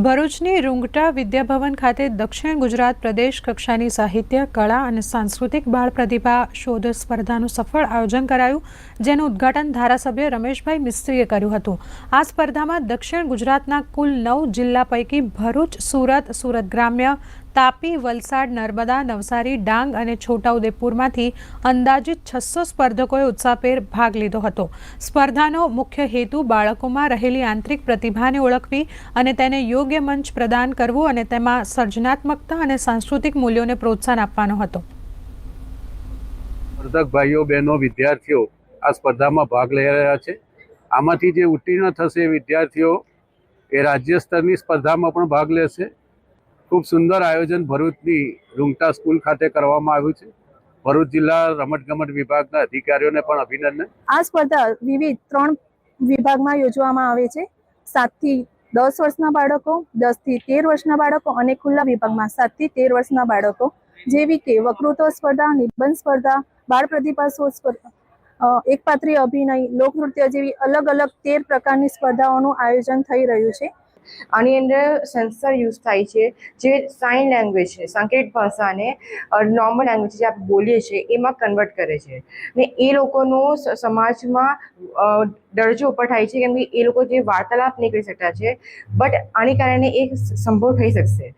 ભરૂચની રૂંગટા વિદ્યાભવન ખાતે દક્ષિણ ગુજરાત પ્રદેશ કક્ષાની સાહિત્ય, કળા અને સાંસ્કૃતિક બાળ પ્રતિભા શોધ સ્પર્ધાનું સફળ આયોજન કરાયું, જેનું ઉદ્ઘાટન ધારાસભ્ય રમેશભાઈ મિસ્ત્રીએ કર્યું હતું। આ સ્પર્ધામાં દક્ષિણ ગુજરાતના કુલ 9 જિલ્લા પૈકી ભરૂચ, સુરત, સુરત ગ્રામ્ય, તાપી, વલસાડ, નર્મદા, નવસારી, ડાંગ અને છોટાઉદેપુરમાંથી અંદાજિત 600 સ્પર્ધકોએ ઉત્સાહભેર ભાગ લીધો હતો। સ્પર્ધાનો મુખ્ય હેતુ બાળકોમાં રહેલી આંતરિક પ્રતિભાને ઓળખવી અને તેને યોગ્ય મંચ પ્રદાન કરવું અને તેમાં સર્જનાત્મકતા અને સાંસ્કૃતિક મૂલ્યોને પ્રોત્સાહન આપવાનો હતો। સ્પર્ધક ભાઈઓ બહેનો વિદ્યાર્થીઓ આ સ્પર્ધામાં ભાગ લઈ રહ્યા છે। આમાંથી જે ઉત્તીર્ણ થશે વિદ્યાર્થીઓ એ રાજ્ય સ્તરની સ્પર્ધામાં પણ ભાગ લેશે। ખૂબ સુંદર આયોજન ભરૂચની રૂંગટા સ્કૂલ ખાતે કરવામાં આવ્યું છે। ભરૂચ જિલ્લા રમતગમત વિભાગના અધિકારીઓને પણ અભિનંદન। આ સ્પર્ધા વિવિધ 3 વિભાગમાં યોજવામાં આવે છે। 7 થી 10 વર્ષના બાળકો, 10 થી 13 વર્ષના બાળકો અને ખુલ્લા વિભાગમાં 7 થી 13 વર્ષના બાળકો, જેવી કે વક્તૃત્વ સ્પર્ધા, નિબંધ સ્પર્ધા, બાળ પ્રતિભા શોધ સ્પર્ધા, એકપાત્રીય અભિનય, લોકનૃત્ય જેવી અલગ અલગ 13 પ્રકારની સ્પર્ધાઓનું આયોજન થઈ રહ્યું છે। આની અંદર સેન્સર યુઝ થાય છે, જે સાઇન લેંગ્વેજ છે, સંકેત ભાષાને નોર્મલ લેંગ્વેજ જે આપણે બોલીએ છીએ એમાં કન્વર્ટ કરે છે ને એ લોકોનો સમાજમાં દરજ્જો ઉપર થાય છે, કેમ કે એ લોકો જે વાર્તાલાપ નહીં કરી શકતા છે, બટ આને કારણે એક સંભવ થઈ શકશે।